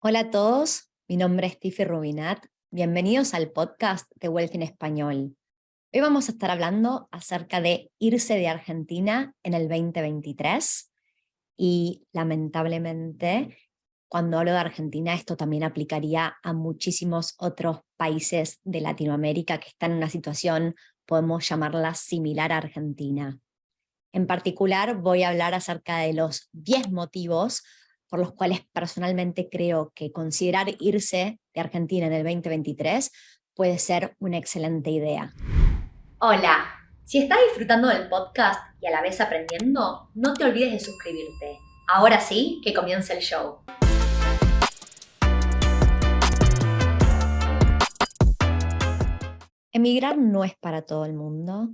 Hola a todos, mi nombre es Tiffy Rubinat. Bienvenidos al podcast de Wealth en Español. Hoy vamos a estar hablando acerca de irse de Argentina en el 2023 y lamentablemente cuando hablo de Argentina esto también aplicaría a muchísimos otros países de Latinoamérica que están en una situación, podemos llamarla similar a Argentina. En particular, voy a hablar acerca de los 10 motivos por los cuales personalmente creo que considerar irse de Argentina en el 2023 puede ser una excelente idea. Hola, si estás disfrutando del podcast y a la vez aprendiendo, no te olvides de suscribirte. Ahora sí, que comience el show. Emigrar no es para todo el mundo.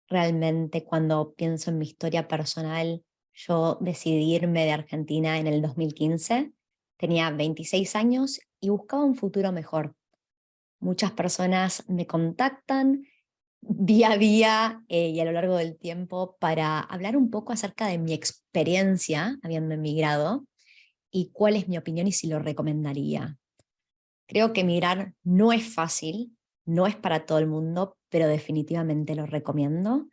Realmente cuando pienso en mi historia personal, yo decidí irme de Argentina en el 2015. Tenía 26 años y buscaba un futuro mejor. Muchas personas me contactan día a día y a lo largo del tiempo para hablar un poco acerca de mi experiencia habiendo emigrado y cuál es mi opinión y si lo recomendaría. Creo que emigrar no es fácil, no es para todo el mundo, pero definitivamente lo recomiendo.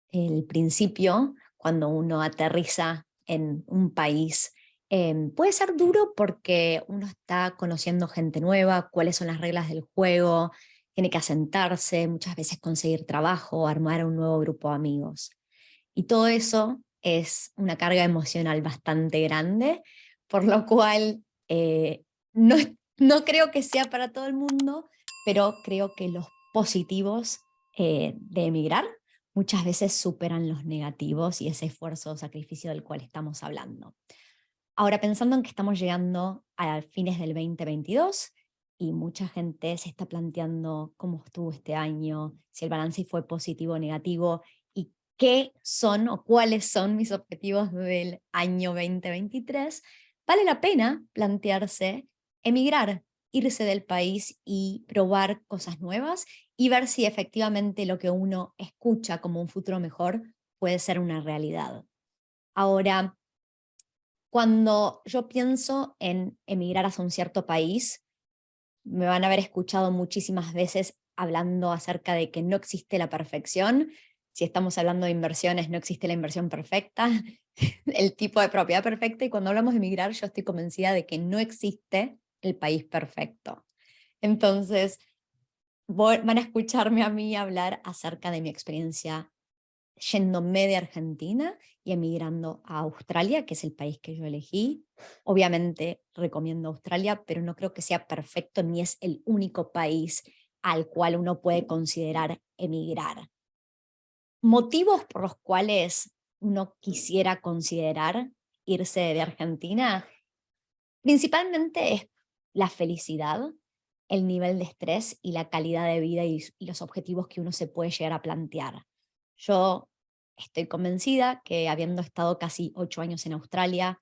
El principio, cuando uno aterriza en un país, puede ser duro porque uno está conociendo gente nueva, cuáles son las reglas del juego, tiene que asentarse, muchas veces conseguir trabajo, armar un nuevo grupo de amigos. Y todo eso es una carga emocional bastante grande, por lo cual no, no creo que sea para todo el mundo, pero creo que los positivos de emigrar muchas veces superan los negativos y ese esfuerzo o sacrificio del cual estamos hablando. Ahora, pensando en que estamos llegando a fines del 2022 y mucha gente se está planteando cómo estuvo este año, si el balance fue positivo o negativo y qué son o cuáles son mis objetivos del año 2023, vale la pena plantearse emigrar, irse del país y probar cosas nuevas y ver si efectivamente lo que uno escucha como un futuro mejor puede ser una realidad. Ahora, cuando yo pienso en emigrar hacia un cierto país, me van a haber escuchado muchísimas veces hablando acerca de que no existe la perfección. Si estamos hablando de inversiones, no existe la inversión perfecta, el tipo de propiedad perfecta. Y cuando hablamos de emigrar, yo estoy convencida de que no existe el país perfecto. Entonces, van a escucharme a mí hablar acerca de mi experiencia yéndome de Argentina y emigrando a Australia, que es el país que yo elegí. Obviamente recomiendo Australia, pero no creo que sea perfecto ni es el único país al cual uno puede considerar emigrar. Motivos por los cuales uno quisiera considerar irse de Argentina, principalmente es la felicidad, el nivel de estrés y la calidad de vida y los objetivos que uno se puede llegar a plantear. Yo estoy convencida que habiendo estado casi 8 años en Australia,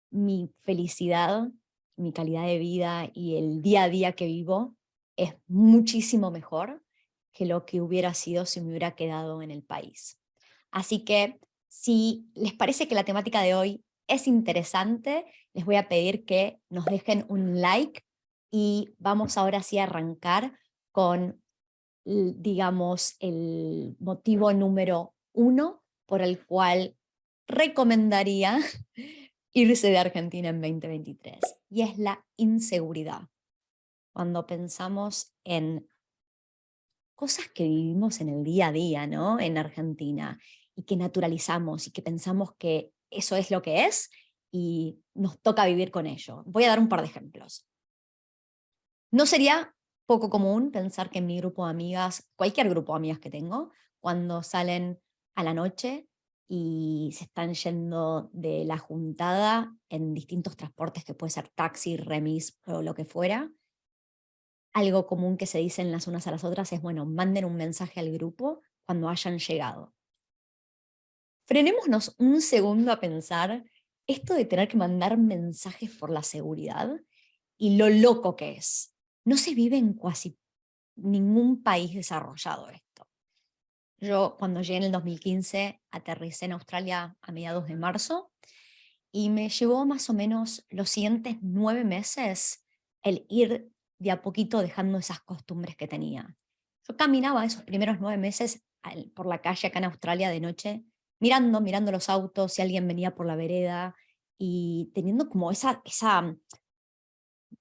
mi felicidad, mi calidad de vida y el día a día que vivo es muchísimo mejor que lo que hubiera sido si me hubiera quedado en el país. Así que si les parece que la temática de hoy es interesante, les voy a pedir que nos dejen un like y vamos ahora sí a arrancar con, digamos, el motivo número 1 por el cual recomendaría irse de Argentina en 2023, y es la inseguridad. Cuando pensamos en cosas que vivimos en el día a día, ¿no? En Argentina, y que naturalizamos y que pensamos que eso es lo que es y nos toca vivir con ello. Voy a dar un par de ejemplos. No sería poco común pensar que en mi grupo de amigas, cualquier grupo de amigas que tengo, cuando salen a la noche y se están yendo de la juntada en distintos transportes, que puede ser taxi, remis o lo que fuera, algo común que se dicen las unas a las otras es, bueno, manden un mensaje al grupo cuando hayan llegado. Frenémonos un segundo a pensar esto de tener que mandar mensajes por la seguridad y lo loco que es. No se vive en casi ningún país desarrollado esto. Yo cuando llegué en el 2015 aterricé en Australia a mediados de marzo Y me llevó más o menos los siguientes 9 meses el ir de a poquito dejando esas costumbres que tenía. Yo caminaba esos primeros 9 meses por la calle acá en Australia de noche, mirando los autos, si alguien venía por la vereda, y teniendo como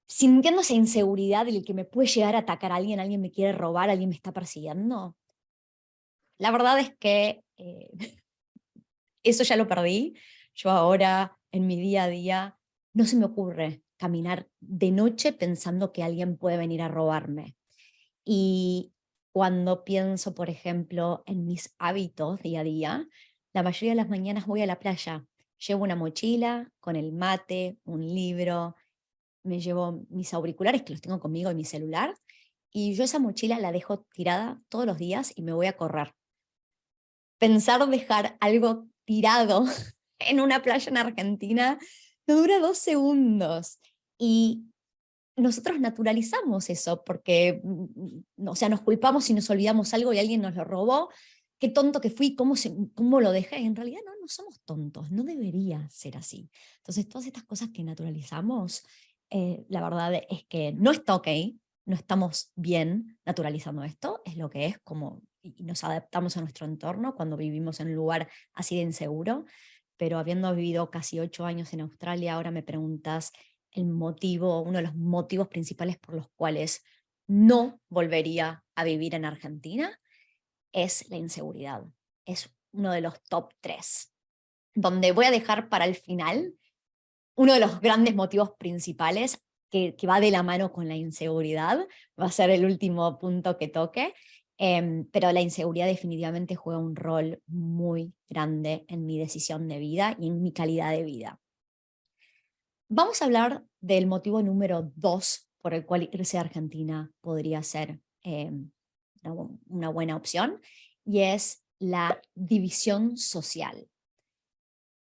sintiendo esa inseguridad del que me puede llegar a atacar alguien me quiere robar, alguien me está persiguiendo. La verdad es que eso ya lo perdí. Yo ahora, en mi día a día, no se me ocurre caminar de noche pensando que alguien puede venir a robarme. Y cuando pienso, por ejemplo, en mis hábitos día a día, la mayoría de las mañanas voy a la playa. Llevo una mochila con el mate, un libro, me llevo mis auriculares que los tengo conmigo en mi celular, y yo esa mochila la dejo tirada todos los días y me voy a correr. Pensar dejar algo tirado en una playa en Argentina no dura 2 segundos. Y nosotros naturalizamos eso porque, o sea, nos culpamos si nos olvidamos algo y alguien nos lo robó. Qué tonto que fui, cómo lo dejé. En realidad no somos tontos, no debería ser así. Entonces, todas estas cosas que naturalizamos, la verdad es que no está ok, no estamos bien naturalizando esto, es lo que es, como y nos adaptamos a nuestro entorno cuando vivimos en un lugar así de inseguro. Pero habiendo vivido casi 8 años en Australia, ahora me preguntas uno de los motivos principales por los cuales no volvería a vivir en Argentina, es la inseguridad. Es uno de los top 3, donde voy a dejar para el final uno de los grandes motivos principales que va de la mano con la inseguridad. Va a ser el último punto que toque, pero la inseguridad definitivamente juega un rol muy grande en mi decisión de vida y en mi calidad de vida. Vamos a hablar del motivo número 2 por el cual irse a Argentina podría ser una buena opción, y es la división social.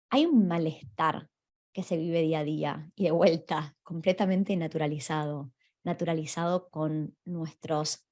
Hay un malestar que se vive día a día y de vuelta completamente naturalizado con nuestras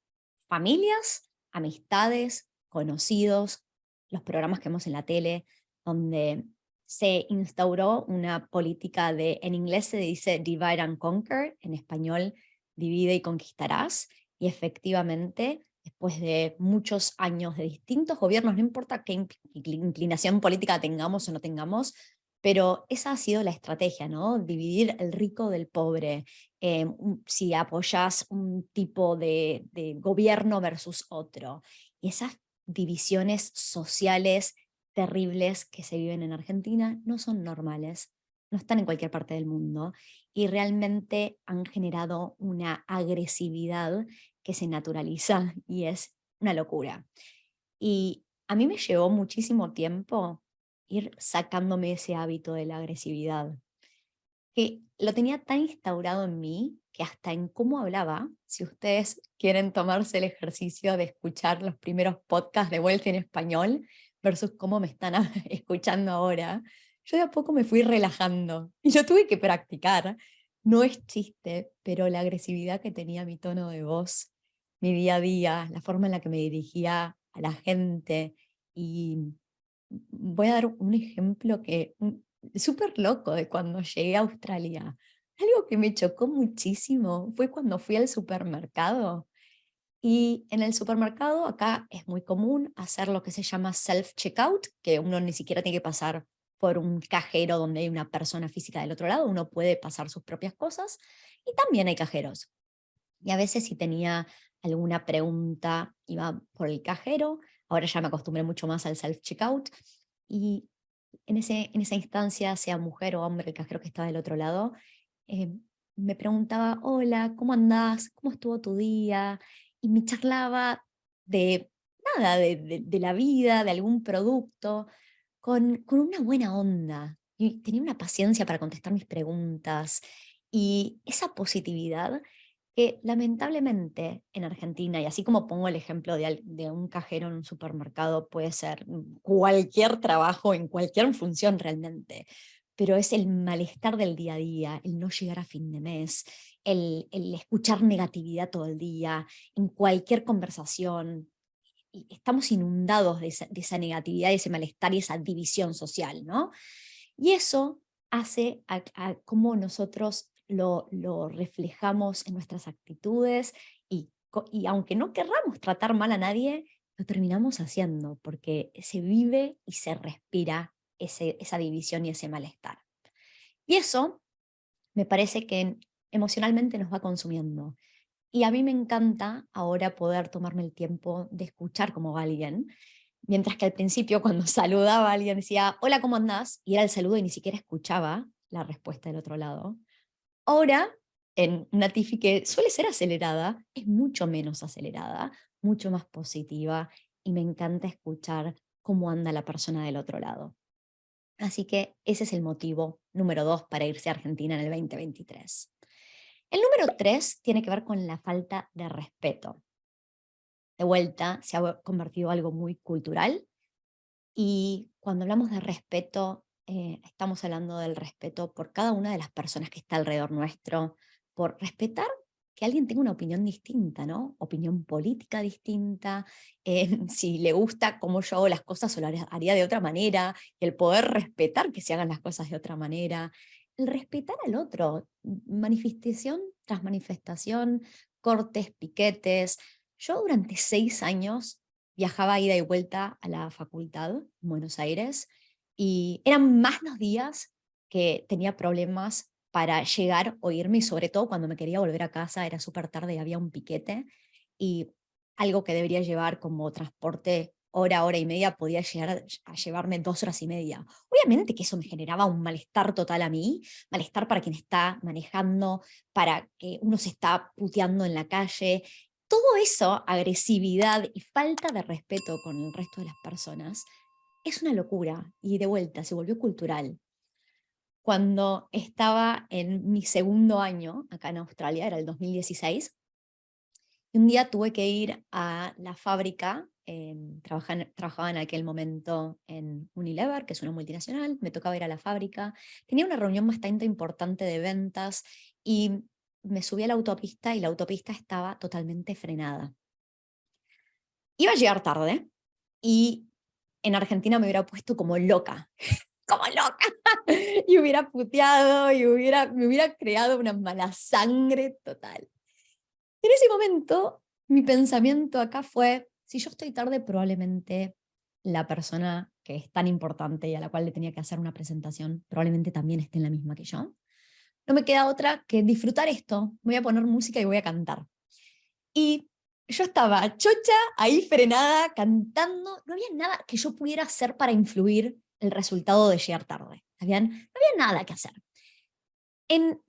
familias, amistades, conocidos, los programas que vemos en la tele, donde se instauró una política en inglés se dice divide and conquer, en español divide y conquistarás, y efectivamente, después de muchos años de distintos gobiernos, no importa qué inclinación política tengamos o no tengamos, pero esa ha sido la estrategia, ¿no? Dividir el rico del pobre, si apoyas un tipo de gobierno versus otro. Y esas divisiones sociales terribles que se viven en Argentina no son normales, no están en cualquier parte del mundo, y realmente han generado una agresividad que se naturaliza y es una locura. Y a mí me llevó muchísimo tiempo ir sacándome ese hábito de la agresividad, que lo tenía tan instaurado en mí que hasta en cómo hablaba, si ustedes quieren tomarse el ejercicio de escuchar los primeros podcasts de vuelta en español versus cómo me están escuchando ahora, yo de a poco me fui relajando y yo tuve que practicar. No es chiste, pero la agresividad que tenía mi tono de voz, mi día a día, la forma en la que me dirigía a la gente. Y voy a dar un ejemplo súper loco de cuando llegué a Australia. Algo que me chocó muchísimo fue cuando fui al supermercado. Y en el supermercado acá es muy común hacer lo que se llama self-checkout, que uno ni siquiera tiene que pasar por un cajero donde hay una persona física del otro lado, uno puede pasar sus propias cosas, y también hay cajeros. Y a veces si tenía alguna pregunta iba por el cajero, ahora ya me acostumbré mucho más al self-checkout, y en esa instancia, sea mujer o hombre, el cajero que estaba del otro lado, eh, me preguntaba: hola, ¿cómo andás? ¿Cómo estuvo tu día? Y me charlaba de nada, de la vida, de algún producto, con una buena onda. Y tenía una paciencia para contestar mis preguntas. Y esa positividad que lamentablemente en Argentina, y así como pongo el ejemplo de un cajero en un supermercado, puede ser cualquier trabajo, en cualquier función realmente, pero es el malestar del día a día, el no llegar a fin de mes, el escuchar negatividad todo el día, en cualquier conversación. Y estamos inundados de esa negatividad, de ese malestar y esa división social, ¿no? Y eso hace a cómo nosotros lo reflejamos en nuestras actitudes y aunque no querramos tratar mal a nadie, lo terminamos haciendo porque se vive y se respira esa división y ese malestar. Y eso me parece que emocionalmente nos va consumiendo. Y a mí me encanta ahora poder tomarme el tiempo de escuchar cómo va alguien, mientras que al principio cuando saludaba a alguien decía, hola, ¿cómo andás? Y era el saludo y ni siquiera escuchaba la respuesta del otro lado. Ahora, en una Tiffy que suele ser acelerada, es mucho menos acelerada, mucho más positiva y me encanta escuchar cómo anda la persona del otro lado. Así que ese es el motivo número 2 para irse a Argentina en el 2023. El número 3 tiene que ver con la falta de respeto. De vuelta, se ha convertido en algo muy cultural y cuando hablamos de respeto, estamos hablando del respeto por cada una de las personas que está alrededor nuestro, por respetar que alguien tenga una opinión distinta, ¿no? Opinión política distinta, si le gusta cómo yo hago las cosas o lo haría de otra manera, y el poder respetar que se hagan las cosas de otra manera, el respetar al otro, manifestación tras manifestación, cortes, piquetes. Yo durante 6 años viajaba ida y vuelta a la facultad en Buenos Aires y eran más los días que tenía problemas para llegar o irme y sobre todo cuando me quería volver a casa era súper tarde y había un piquete y algo que debería llevar como transporte hora, hora y media podía llegar a llevarme 2 horas y media. Obviamente que eso me generaba un malestar total a mí, malestar para quien está manejando, para que uno se está puteando en la calle, todo eso, agresividad y falta de respeto con el resto de las personas, es una locura y de vuelta se volvió cultural. Cuando estaba en mi segundo año acá en Australia, era el 2016, y un día tuve que ir a la fábrica, trabajaba en aquel momento en Unilever, que es una multinacional, me tocaba ir a la fábrica, tenía una reunión bastante importante de ventas y me subí a la autopista y la autopista estaba totalmente frenada. Iba a llegar tarde y en Argentina me hubiera puesto como loca, y hubiera puteado y me hubiera creado una mala sangre total. En ese momento, mi pensamiento acá fue, si yo estoy tarde, probablemente la persona que es tan importante y a la cual le tenía que hacer una presentación, probablemente también esté en la misma que yo. No me queda otra que disfrutar esto. Voy a poner música y voy a cantar. Y yo estaba chocha, ahí frenada, cantando. No había nada que yo pudiera hacer para influir el resultado de llegar tarde. ¿Está bien? No había nada que hacer. En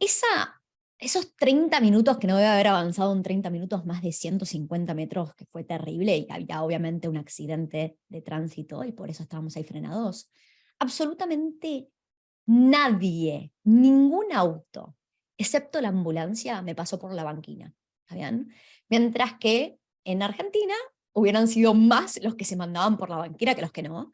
esos 30 minutos, que no debe haber avanzado en 30 minutos más de 150 metros, que fue terrible y había obviamente un accidente de tránsito y por eso estábamos ahí frenados, absolutamente nadie, ningún auto, excepto la ambulancia, me pasó por la banquina. ¿Está bien? Mientras que en Argentina hubieran sido más los que se mandaban por la banquina que los que no.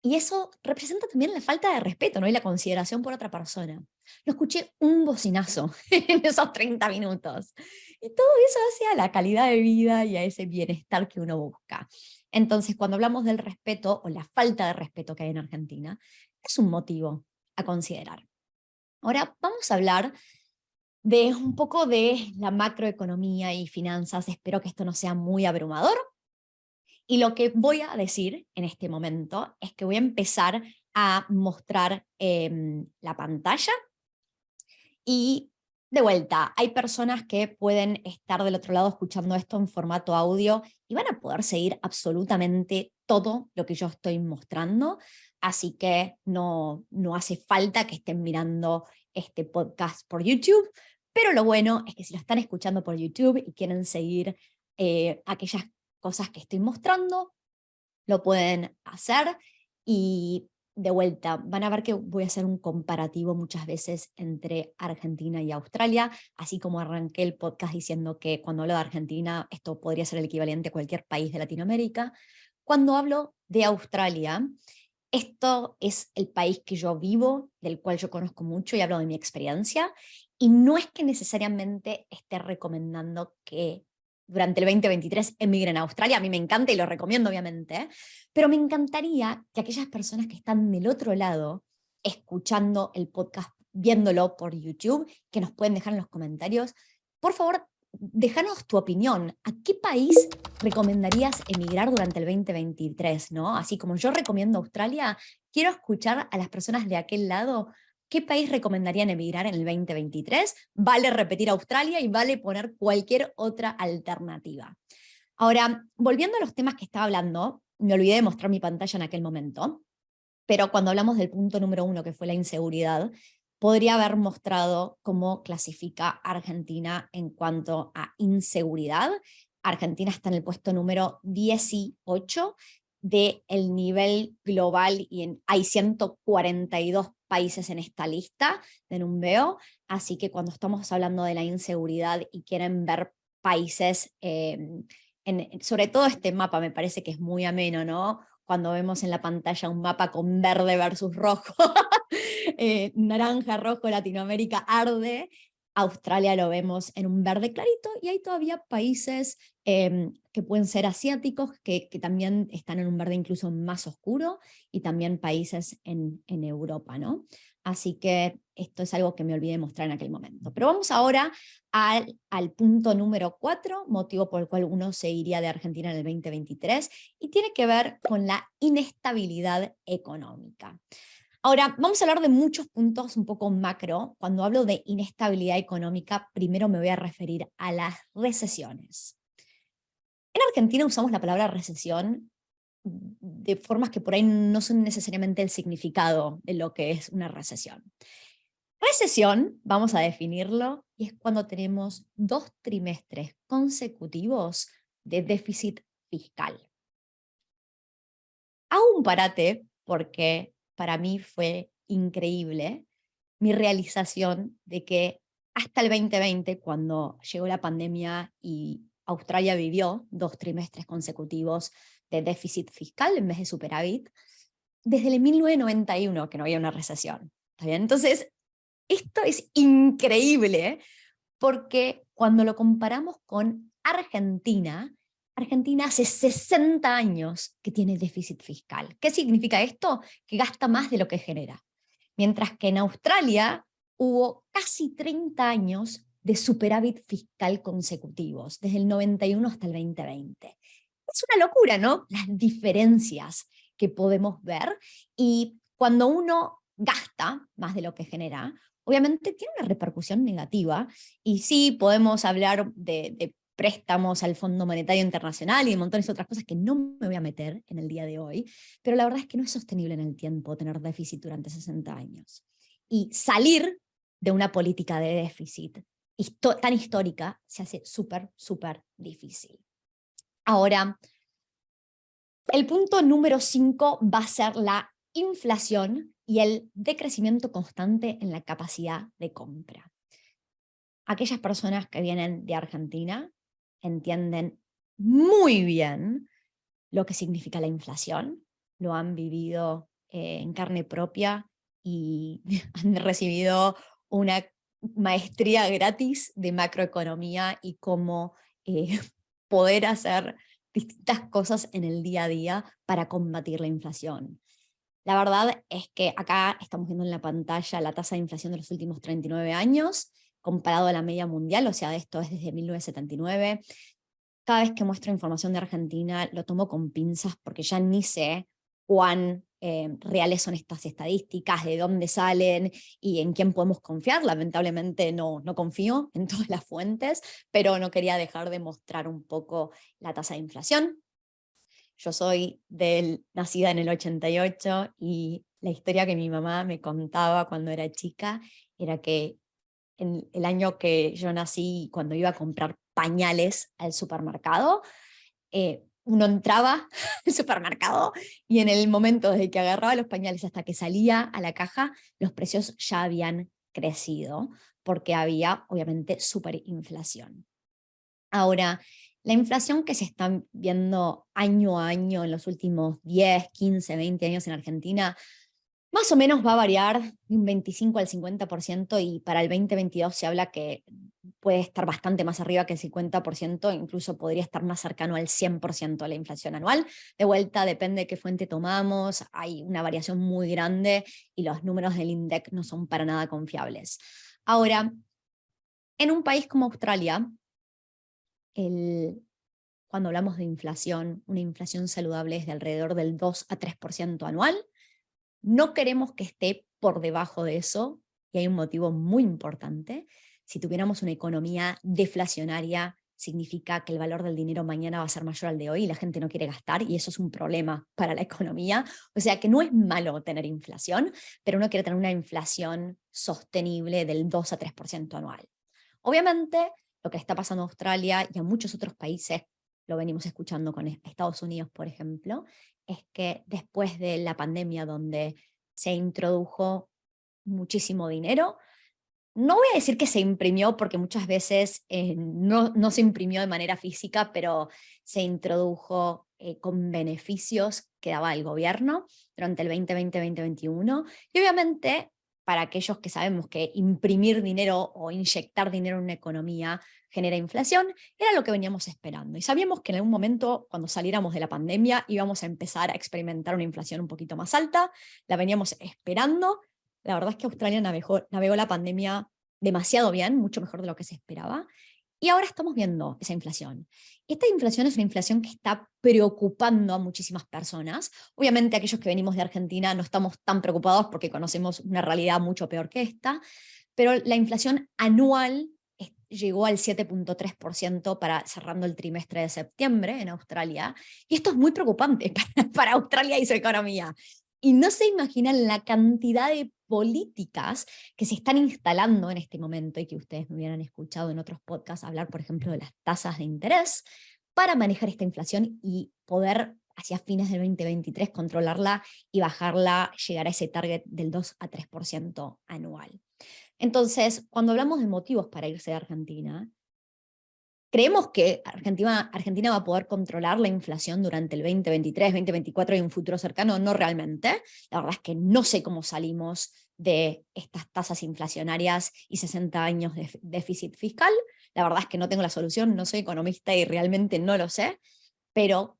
Y eso representa también la falta de respeto, ¿no? Y la consideración por otra persona. No escuché un bocinazo en esos 30 minutos. Y todo eso hacia la calidad de vida y a ese bienestar que uno busca. Entonces, cuando hablamos del respeto o la falta de respeto que hay en Argentina, es un motivo a considerar. Ahora vamos a hablar de un poco de la macroeconomía y finanzas. Espero que esto no sea muy abrumador. Y lo que voy a decir en este momento es que voy a empezar a mostrar la pantalla y de vuelta, hay personas que pueden estar del otro lado escuchando esto en formato audio y van a poder seguir absolutamente todo lo que yo estoy mostrando, así que no hace falta que estén mirando este podcast por YouTube, pero lo bueno es que si lo están escuchando por YouTube y quieren seguir aquellas cosas que estoy mostrando, lo pueden hacer y de vuelta, van a ver que voy a hacer un comparativo muchas veces entre Argentina y Australia, así como arranqué el podcast diciendo que cuando hablo de Argentina, esto podría ser el equivalente a cualquier país de Latinoamérica. Cuando hablo de Australia, esto es el país que yo vivo, del cual yo conozco mucho y hablo de mi experiencia, y no es que necesariamente esté recomendando que durante el 2023 emigren a Australia, a mí me encanta y lo recomiendo obviamente, pero me encantaría que aquellas personas que están del otro lado escuchando el podcast, viéndolo por YouTube, que nos pueden dejar en los comentarios. Por favor, déjanos tu opinión. ¿A qué país recomendarías emigrar durante el 2023? ¿No? Así como yo recomiendo Australia, quiero escuchar a las personas de aquel lado. ¿Qué país recomendarían emigrar en el 2023? Vale repetir Australia y vale poner cualquier otra alternativa. Ahora, volviendo a los temas que estaba hablando, me olvidé de mostrar mi pantalla en aquel momento, pero cuando hablamos del punto número 1, que fue la inseguridad, podría haber mostrado cómo clasifica Argentina en cuanto a inseguridad. Argentina está en el puesto número 18 del nivel global y hay 142 países en esta lista de Numbeo, así que cuando estamos hablando de la inseguridad y quieren ver países, sobre todo este mapa me parece que es muy ameno, ¿no? Cuando vemos en la pantalla un mapa con verde versus rojo, naranja, rojo, Latinoamérica arde, Australia lo vemos en un verde clarito, y hay todavía países que pueden ser asiáticos, que también están en un verde incluso más oscuro, y también países en Europa, ¿no? Así que esto es algo que me olvidé de mostrar en aquel momento. Pero vamos ahora al punto número 4, motivo por el cual uno se iría de Argentina en el 2023, y tiene que ver con la inestabilidad económica. Ahora, vamos a hablar de muchos puntos un poco macro. Cuando hablo de inestabilidad económica, primero me voy a referir a las recesiones. En Argentina usamos la palabra recesión de formas que por ahí no son necesariamente el significado de lo que es una recesión. Recesión, vamos a definirlo, y es cuando tenemos 2 trimestres consecutivos de déficit fiscal. Hago un parate porque para mí fue increíble mi realización de que hasta el 2020, cuando llegó la pandemia y Australia vivió 2 trimestres consecutivos de déficit fiscal en vez de superávit, desde el 1991 que no había una recesión. ¿Está bien? Entonces, esto es increíble porque cuando lo comparamos con Argentina, Argentina hace 60 años que tiene déficit fiscal. ¿Qué significa esto? Que gasta más de lo que genera. Mientras que en Australia hubo casi 30 años de superávit fiscal consecutivos, desde el 91 hasta el 2020. Es una locura, ¿no? Las diferencias que podemos ver, y cuando uno gasta más de lo que genera, obviamente tiene una repercusión negativa, y sí podemos hablar de préstamos al Fondo Monetario Internacional y de montones de otras cosas que no me voy a meter en el día de hoy, pero la verdad es que no es sostenible en el tiempo tener déficit durante 60 años. Y salir de una política de déficit tan histórica se hace súper, súper difícil. Ahora, el punto número 5 va a ser la inflación y el decrecimiento constante en la capacidad de compra. Aquellas personas que vienen de Argentina entienden muy bien lo que significa la inflación, lo han vivido en carne propia y han recibido una maestría gratis de macroeconomía y cómo poder hacer distintas cosas en el día a día para combatir la inflación. La verdad es que acá estamos viendo en la pantalla la tasa de inflación de los últimos 39 años, comparado a la media mundial, o sea, esto es desde 1979. Cada vez que muestro información de Argentina lo tomo con pinzas porque ya ni sé cuán reales son estas estadísticas, de dónde salen y en quién podemos confiar. Lamentablemente no confío en todas las fuentes, pero no quería dejar de mostrar un poco la tasa de inflación. Yo soy nacida en el 88, y la historia que mi mamá me contaba cuando era chica era que en el año que yo nací, cuando iba a comprar pañales al supermercado, uno entraba al supermercado y en el momento desde que agarraba los pañales hasta que salía a la caja, los precios ya habían crecido, porque había obviamente superinflación. Ahora, la inflación que se está viendo año a año en los últimos 10, 15, 20 años en Argentina, más o menos va a variar de un 25 al 50%, y para el 2022 se habla que puede estar bastante más arriba que el 50%, incluso podría estar más cercano al 100% de la inflación anual. De vuelta, depende de qué fuente tomamos, hay una variación muy grande y los números del INDEC no son para nada confiables. Ahora, en un país como Australia, cuando hablamos de inflación, una inflación saludable es de alrededor del 2 a 3% anual. No queremos que esté por debajo de eso, y hay un motivo muy importante. Si tuviéramos una economía deflacionaria, significa que el valor del dinero mañana va a ser mayor al de hoy y la gente no quiere gastar, y eso es un problema para la economía. O sea que no es malo tener inflación, pero uno quiere tener una inflación sostenible del 2 a 3% anual. Obviamente, lo que está pasando en Australia y a muchos otros países, lo venimos escuchando con Estados Unidos, por ejemplo, es que después de la pandemia, donde se introdujo muchísimo dinero, no voy a decir que se imprimió, porque muchas veces no se imprimió de manera física, pero se introdujo con beneficios que daba el gobierno durante el 2020-2021. Y obviamente, para aquellos que sabemos que imprimir dinero o inyectar dinero en una economía genera inflación, era lo que veníamos esperando. Y sabíamos que en algún momento, cuando saliéramos de la pandemia, íbamos a empezar a experimentar una inflación un poquito más alta. La veníamos esperando. La verdad es que Australia navegó la pandemia demasiado bien, mucho mejor de lo que se esperaba. Y ahora estamos viendo esa inflación. Esta inflación es una inflación que está preocupando a muchísimas personas. Obviamente aquellos que venimos de Argentina no estamos tan preocupados porque conocemos una realidad mucho peor que esta, pero la inflación anual llegó al 7,3% para cerrando el trimestre de septiembre en Australia. Y esto es muy preocupante para Australia y su economía. Y no se imaginan la cantidad de políticas que se están instalando en este momento, y que ustedes me hubieran escuchado en otros podcasts hablar, por ejemplo, de las tasas de interés, para manejar esta inflación y poder, hacia fines del 2023, controlarla y bajarla, llegar a ese target del 2 a 3% anual. Entonces, cuando hablamos de motivos para irse de Argentina, ¿creemos que Argentina va a poder controlar la inflación durante el 2023, 2024 y un futuro cercano? No realmente. La verdad es que no sé cómo salimos de estas tasas inflacionarias y 60 años de déficit fiscal. La verdad es que no tengo la solución, no soy economista y realmente no lo sé, pero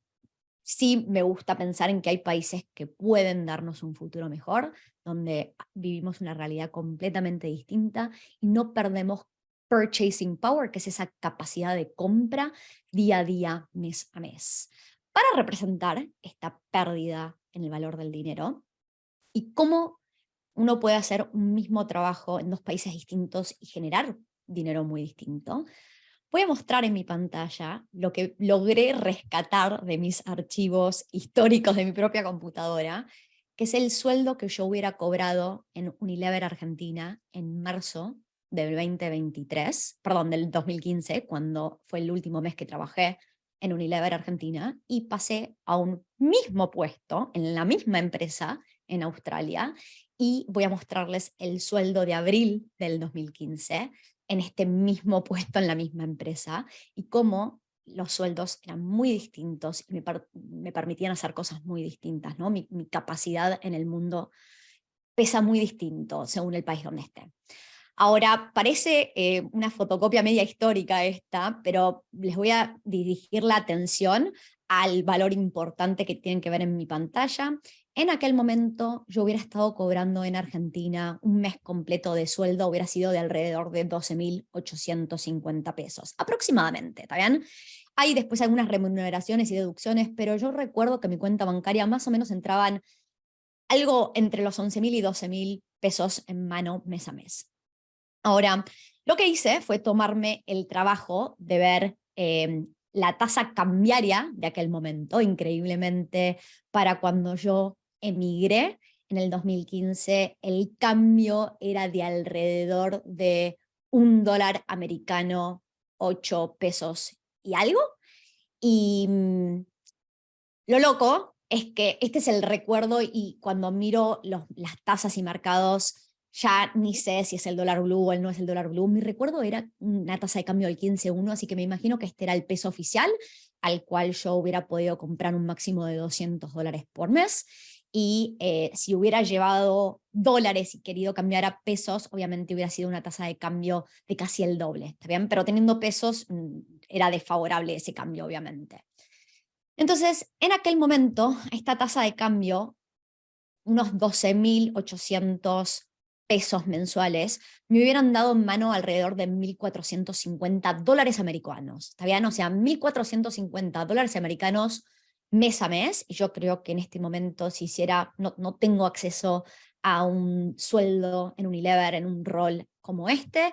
sí me gusta pensar en que hay países que pueden darnos un futuro mejor, donde vivimos una realidad completamente distinta y no perdemos purchasing power, que es esa capacidad de compra día a día, mes a mes. Para representar esta pérdida en el valor del dinero y cómo uno puede hacer un mismo trabajo en dos países distintos y generar dinero muy distinto, voy a mostrar en mi pantalla lo que logré rescatar de mis archivos históricos de mi propia computadora, que es el sueldo que yo hubiera cobrado en Unilever Argentina en marzo del 2023, perdón, del 2015, cuando fue el último mes que trabajé en Unilever Argentina, y pasé a un mismo puesto en la misma empresa en Australia, y voy a mostrarles el sueldo de abril del 2015 en este mismo puesto en la misma empresa, y cómo los sueldos eran muy distintos y me permitían hacer cosas muy distintas, ¿no? Mi capacidad en el mundo pesa muy distinto según el país donde esté. Ahora, parece una fotocopia media histórica esta, pero les voy a dirigir la atención al valor importante que tienen que ver en mi pantalla. En aquel momento yo hubiera estado cobrando en Argentina un mes completo de sueldo, hubiera sido de alrededor de 12.850 pesos, aproximadamente, ¿está bien? Hay después algunas remuneraciones y deducciones, pero yo recuerdo que mi cuenta bancaria más o menos entraban algo entre los 11.000 y 12.000 pesos en mano mes a mes. Ahora, lo que hice fue tomarme el trabajo de ver la tasa cambiaria de aquel momento. Increíblemente, para cuando yo emigré en el 2015, el cambio era de alrededor de $1 americano, 8 pesos y algo. Y lo loco es que este es el recuerdo, y cuando miro las tasas y mercados, ya ni sé si es el dólar blue o no es el dólar blue. Mi recuerdo era una tasa de cambio del 15.1, así que me imagino que este era el peso oficial, al cual yo hubiera podido comprar un máximo de $200 por mes. y si hubiera llevado dólares y querido cambiar a pesos, obviamente hubiera sido una tasa de cambio de casi el doble, ¿está bien? Pero teniendo pesos era desfavorable ese cambio, obviamente. Entonces, en aquel momento, esta tasa de cambio, unos 12.800 pesos mensuales, me hubieran dado en mano alrededor de 1.450 dólares americanos. ¿Está bien? O sea, 1.450 dólares americanos mes a mes. Y yo creo que en este momento, si hiciera, no tengo acceso a un sueldo en Unilever, en un rol como este,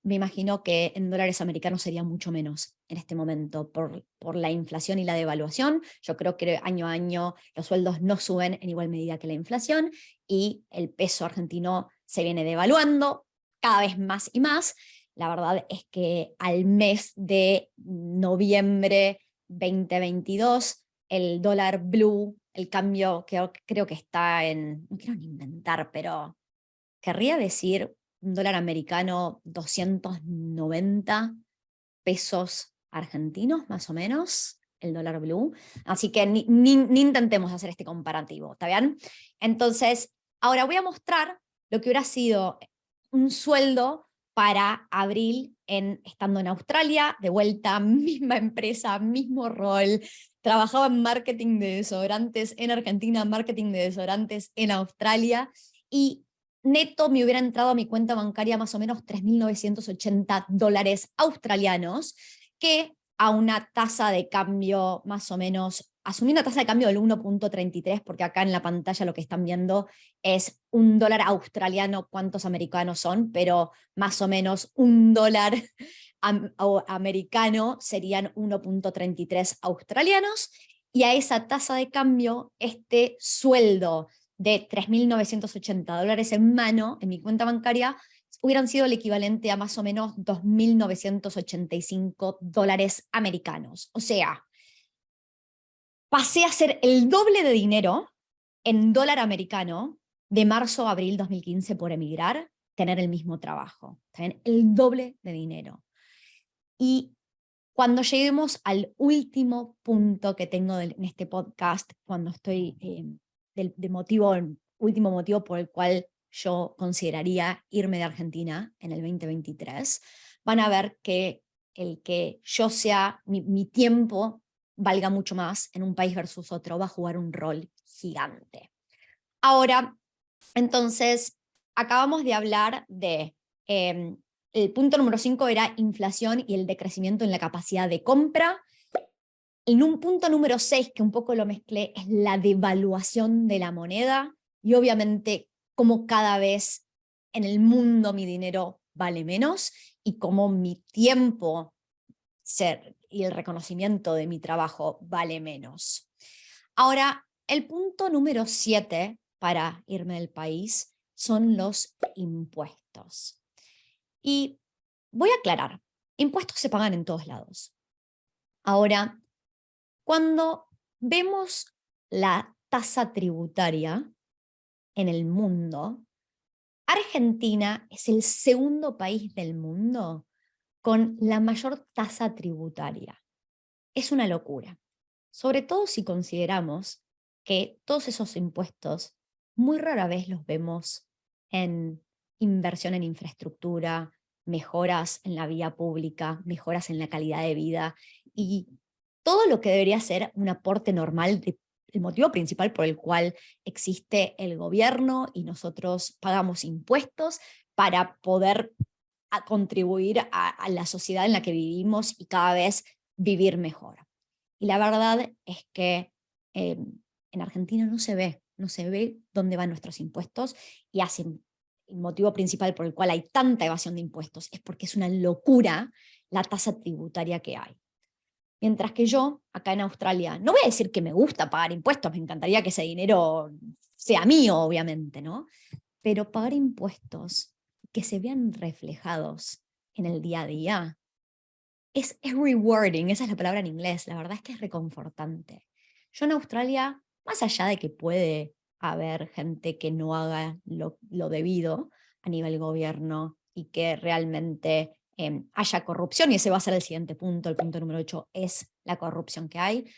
me imagino que en dólares americanos sería mucho menos en este momento por la inflación y la devaluación. Yo creo que año a año los sueldos no suben en igual medida que la inflación y el peso argentino se viene devaluando cada vez más y más. La verdad es que al mes de noviembre 2022, el dólar blue, el cambio que creo que está en, no quiero ni inventar, pero querría decir un dólar americano 290 pesos argentinos, más o menos, el dólar blue. Así que ni intentemos hacer este comparativo, ¿está bien? Entonces, ahora voy a mostrar lo que hubiera sido un sueldo para abril estando en Australia, de vuelta, misma empresa, mismo rol. Trabajaba en marketing de desodorantes en Argentina, marketing de desodorantes en Australia, y neto me hubiera entrado a mi cuenta bancaria más o menos 3.980 dólares australianos, que a una tasa de cambio más o menos, asumí una tasa de cambio del 1.33, porque acá en la pantalla lo que están viendo es un dólar australiano, cuántos americanos son, pero más o menos un dólar americano serían 1.33 australianos, y a esa tasa de cambio, este sueldo de 3.980 dólares en mano en mi cuenta bancaria hubieran sido el equivalente a más o menos 2.985 dólares americanos. O sea, pasé a ser el doble de dinero en dólar americano de marzo a abril 2015 por emigrar, tener el mismo trabajo. ¿Saben? El doble de dinero. Y cuando lleguemos al último punto que tengo en este podcast, cuando estoy último motivo por el cual yo consideraría irme de Argentina en el 2023, van a ver que el que yo sea, mi tiempo valga mucho más en un país versus otro, va a jugar un rol gigante. Ahora, entonces, acabamos de hablar de el punto número 5 era inflación y el decrecimiento en la capacidad de compra. En un punto número 6, que un poco lo mezclé, es la devaluación de la moneda y obviamente cómo cada vez en el mundo mi dinero vale menos y cómo mi tiempo y el reconocimiento de mi trabajo vale menos. Ahora, el punto número 7 para irme del país son los impuestos. Y voy a aclarar, impuestos se pagan en todos lados. Ahora, cuando vemos la tasa tributaria en el mundo, Argentina es el segundo país del mundo con la mayor tasa tributaria. Es una locura, sobre todo si consideramos que todos esos impuestos muy rara vez los vemos en inversión en infraestructura, mejoras en la vía pública, mejoras en la calidad de vida y todo lo que debería ser un aporte normal, el motivo principal por el cual existe el gobierno y nosotros pagamos impuestos para poder contribuir a la sociedad en la que vivimos y cada vez vivir mejor. Y la verdad es que en Argentina no se ve dónde van nuestros impuestos y el motivo principal por el cual hay tanta evasión de impuestos es porque es una locura la tasa tributaria que hay. Mientras que yo, acá en Australia, no voy a decir que me gusta pagar impuestos, me encantaría que ese dinero sea mío, obviamente, ¿no? Pero pagar impuestos que se vean reflejados en el día a día es rewarding, esa es la palabra en inglés, la verdad es que es reconfortante. Yo en Australia, más allá de que puede haber gente que no haga lo debido a nivel gobierno y que realmente haya corrupción, y ese va a ser el siguiente punto, el punto número 8, es la corrupción que hay.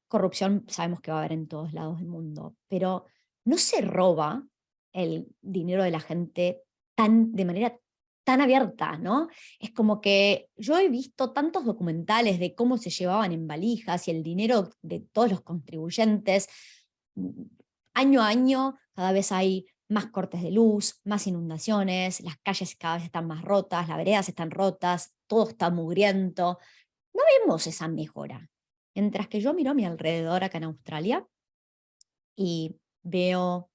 Corrupción sabemos que va a haber en todos lados del mundo, pero no se roba el dinero de la gente de manera tan abierta, ¿no? Es como que yo he visto tantos documentales de cómo se llevaban en valijas y el dinero de todos los contribuyentes. Año a año cada vez hay más cortes de luz, más inundaciones, las calles cada vez están más rotas, las veredas están rotas, todo está mugriento. No vemos esa mejora. Mientras que yo miro a mi alrededor acá en Australia y veo,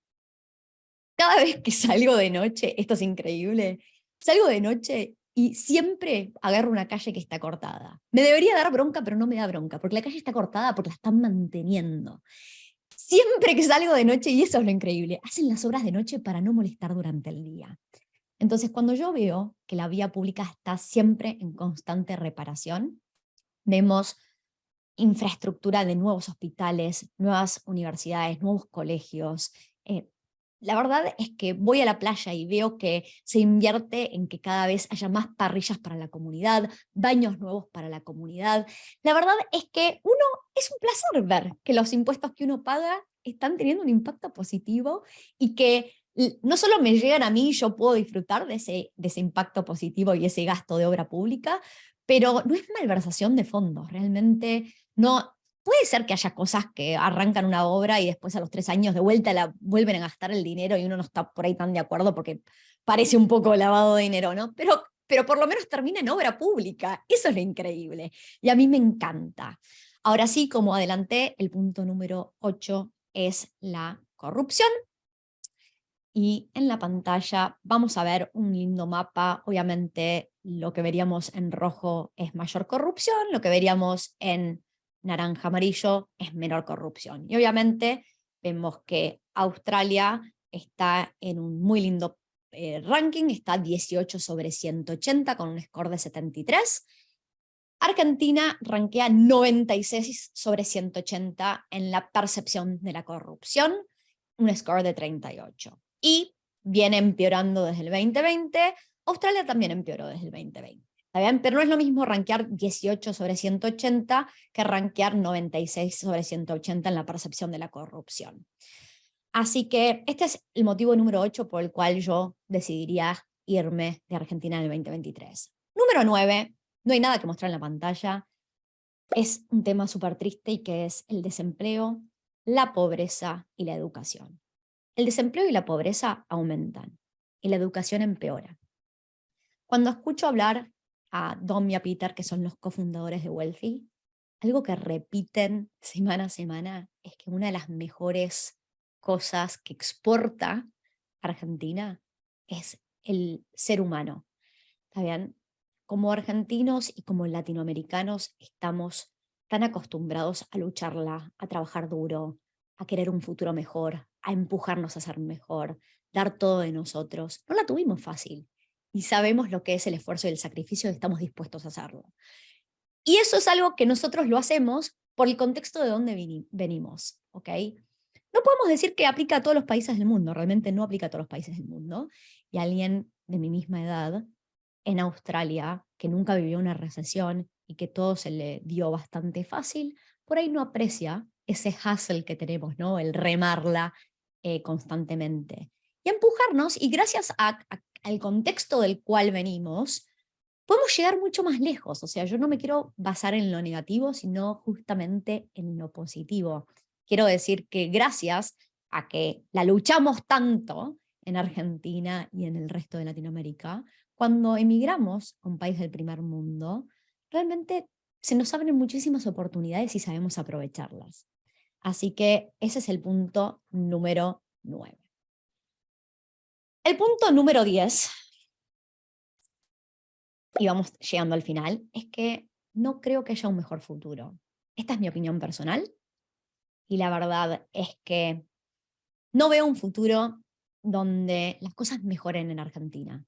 cada vez que salgo de noche, esto es increíble, salgo de noche y siempre agarro una calle que está cortada. Me debería dar bronca, pero no me da bronca, porque la calle está cortada porque la están manteniendo. Siempre que salgo de noche, y eso es lo increíble, hacen las obras de noche para no molestar durante el día. Entonces, cuando yo veo que la vía pública está siempre en constante reparación, vemos infraestructura de nuevos hospitales, nuevas universidades, nuevos colegios. La verdad es que voy a la playa y veo que se invierte en que cada vez haya más parrillas para la comunidad, baños nuevos para la comunidad. La verdad es que es un placer ver que los impuestos que uno paga están teniendo un impacto positivo y que no solo me llegan a mí, yo puedo disfrutar de ese impacto positivo y ese gasto de obra pública, pero no es malversación de fondos, realmente no. Puede ser que haya cosas que arrancan una obra y después a los 3 años de vuelta la vuelven a gastar el dinero y uno no está por ahí tan de acuerdo porque parece un poco lavado de dinero, ¿no? Pero por lo menos termina en obra pública. Eso es lo increíble. Y a mí me encanta. Ahora sí, como adelanté, el punto número 8 es la corrupción. Y en la pantalla vamos a ver un lindo mapa. Obviamente lo que veríamos en rojo es mayor corrupción, lo que veríamos en naranja amarillo es menor corrupción. Y obviamente vemos que Australia está en un muy lindo ranking, está 18 sobre 180 con un score de 73. Argentina rankea 96 sobre 180 en la percepción de la corrupción, un score de 38. Y viene empeorando desde el 2020, Australia también empeoró desde el 2020. ¿Está bien? Pero no es lo mismo rankear 18 sobre 180 que rankear 96 sobre 180 en la percepción de la corrupción. Así que este es el motivo número 8 por el cual yo decidiría irme de Argentina en el 2023. Número 9, no hay nada que mostrar en la pantalla, es un tema súper triste y que es el desempleo, la pobreza y la educación. El desempleo y la pobreza aumentan y la educación empeora. Cuando escucho hablar a Dom y a Peter, que son los cofundadores de Wealthy, algo que repiten semana a semana es que una de las mejores cosas que exporta Argentina es el ser humano. ¿Está bien? Como argentinos y como latinoamericanos estamos tan acostumbrados a lucharla, a trabajar duro, a querer un futuro mejor, a empujarnos a ser mejor, dar todo de nosotros. No la tuvimos fácil y sabemos lo que es el esfuerzo y el sacrificio y estamos dispuestos a hacerlo. Y eso es algo que nosotros lo hacemos por el contexto de donde venimos, ¿ok? No podemos decir que aplica a todos los países del mundo, realmente no aplica a todos los países del mundo. Y alguien de mi misma edad en Australia, que nunca vivió una recesión y que todo se le dio bastante fácil, por ahí no aprecia ese hustle que tenemos, ¿no? El remarla constantemente. Y empujarnos, y gracias al contexto del cual venimos, podemos llegar mucho más lejos. O sea, yo no me quiero basar en lo negativo, sino justamente en lo positivo. Quiero decir que gracias a que la luchamos tanto en Argentina y en el resto de Latinoamérica, cuando emigramos a un país del primer mundo, realmente se nos abren muchísimas oportunidades y sabemos aprovecharlas. Así que ese es el punto número 9. El punto número 10, y vamos llegando al final, es que no creo que haya un mejor futuro. Esta es mi opinión personal y la verdad es que no veo un futuro donde las cosas mejoren en Argentina.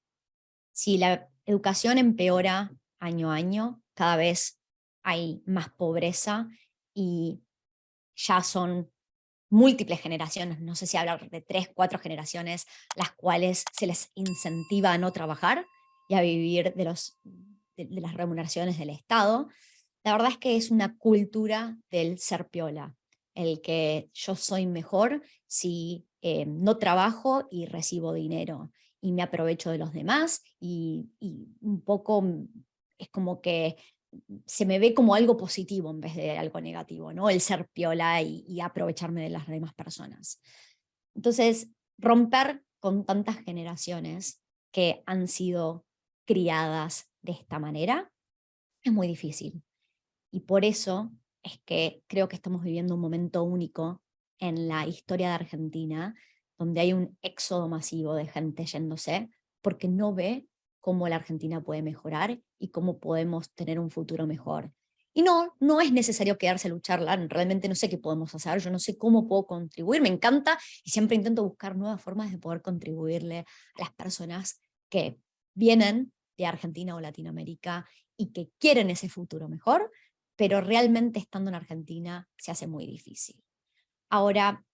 Si la educación empeora año a año, cada vez hay más pobreza y ya son múltiples generaciones, no sé si hablar de 3, 4 generaciones, las cuales se les incentiva a no trabajar y a vivir de las remuneraciones del Estado. La verdad es que es una cultura del ser piola, el que yo soy mejor si no trabajo y recibo dinero y me aprovecho de los demás y un poco es como que se me ve como algo positivo en vez de algo negativo, ¿no? El ser piola y aprovecharme de las demás personas. Entonces, romper con tantas generaciones que han sido criadas de esta manera es muy difícil. Y por eso es que creo que estamos viviendo un momento único en la historia de Argentina, donde hay un éxodo masivo de gente yéndose, porque no ve cómo la Argentina puede mejorar y cómo podemos tener un futuro mejor. Y no es necesario quedarse a lucharla, realmente no sé qué podemos hacer, yo no sé cómo puedo contribuir, me encanta y siempre intento buscar nuevas formas de poder contribuirle a las personas que vienen de Argentina o Latinoamérica y que quieren ese futuro mejor, pero realmente estando en Argentina se hace muy difícil. Ahora,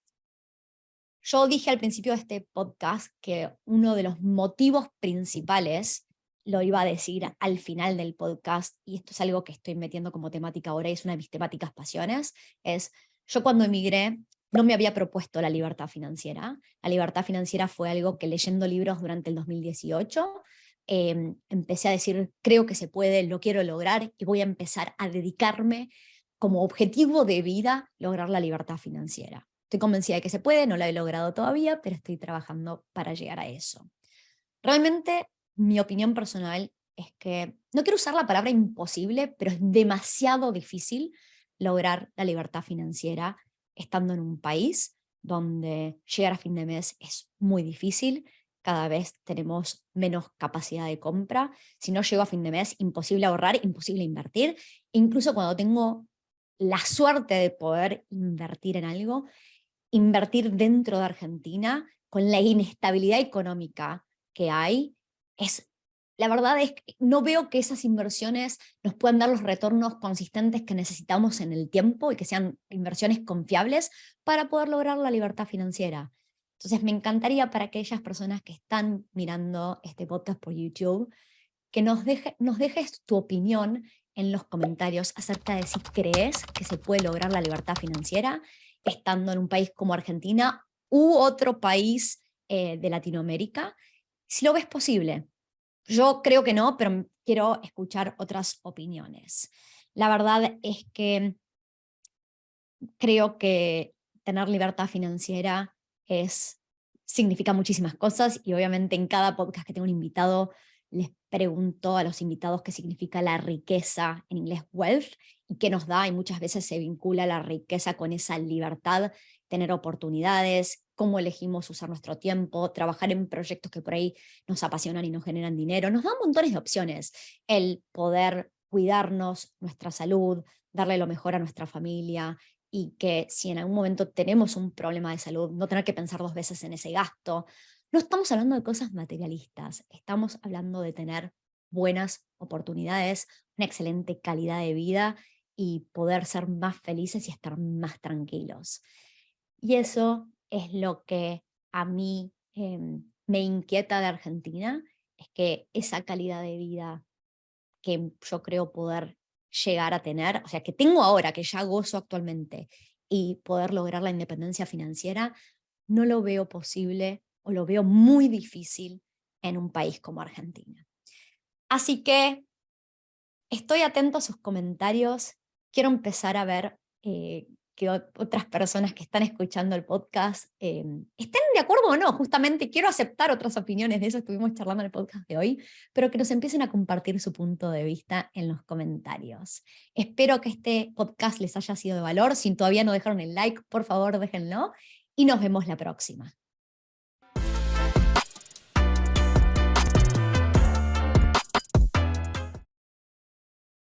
yo dije al principio de este podcast que uno de los motivos principales, lo iba a decir al final del podcast, y esto es algo que estoy metiendo como temática ahora, y es una de mis temáticas pasiones, es yo cuando emigré no me había propuesto la libertad financiera. La libertad financiera fue algo que leyendo libros durante el 2018 empecé a decir, creo que se puede, lo quiero lograr y voy a empezar a dedicarme como objetivo de vida lograr la libertad financiera. Estoy convencida de que se puede, no la he logrado todavía, pero estoy trabajando para llegar a eso. Realmente, mi opinión personal es que no quiero usar la palabra imposible, pero es demasiado difícil lograr la libertad financiera estando en un país donde llegar a fin de mes es muy difícil, cada vez tenemos menos capacidad de compra, si no llego a fin de mes, imposible ahorrar, imposible invertir, incluso cuando tengo la suerte de poder invertir en algo, invertir dentro de Argentina con la inestabilidad económica que hay, la verdad es que no veo que esas inversiones nos puedan dar los retornos consistentes que necesitamos en el tiempo y que sean inversiones confiables para poder lograr la libertad financiera. Entonces me encantaría para aquellas personas que están mirando este podcast por YouTube, que nos dejes tu opinión en los comentarios acerca de si crees que se puede lograr la libertad financiera estando en un país como Argentina u otro país de Latinoamérica, si lo ves posible. Yo creo que no, pero quiero escuchar otras opiniones. La verdad es que creo que tener libertad financiera significa muchísimas cosas y obviamente en cada podcast que tengo un invitado les pregunto a los invitados qué significa la riqueza, en inglés wealth, y qué nos da, y muchas veces se vincula la riqueza con esa libertad, tener oportunidades, cómo elegimos usar nuestro tiempo, trabajar en proyectos que por ahí nos apasionan y nos generan dinero, nos da montones de opciones, el poder cuidarnos, nuestra salud, darle lo mejor a nuestra familia, y que si en algún momento tenemos un problema de salud, no tener que pensar dos veces en ese gasto. No estamos hablando de cosas materialistas, estamos hablando de tener buenas oportunidades, una excelente calidad de vida y poder ser más felices y estar más tranquilos. Y eso es lo que a mí me inquieta de Argentina, es que esa calidad de vida que yo creo poder llegar a tener, o sea, que tengo ahora, que ya gozo actualmente, y poder lograr la independencia financiera, no lo veo posible o lo veo muy difícil en un país como Argentina. Así que estoy atento a sus comentarios, quiero empezar a ver que otras personas que están escuchando el podcast estén de acuerdo o no, justamente quiero aceptar otras opiniones, de eso estuvimos charlando en el podcast de hoy, pero que nos empiecen a compartir su punto de vista en los comentarios. Espero que este podcast les haya sido de valor, si todavía no dejaron el like, por favor déjenlo, y nos vemos la próxima.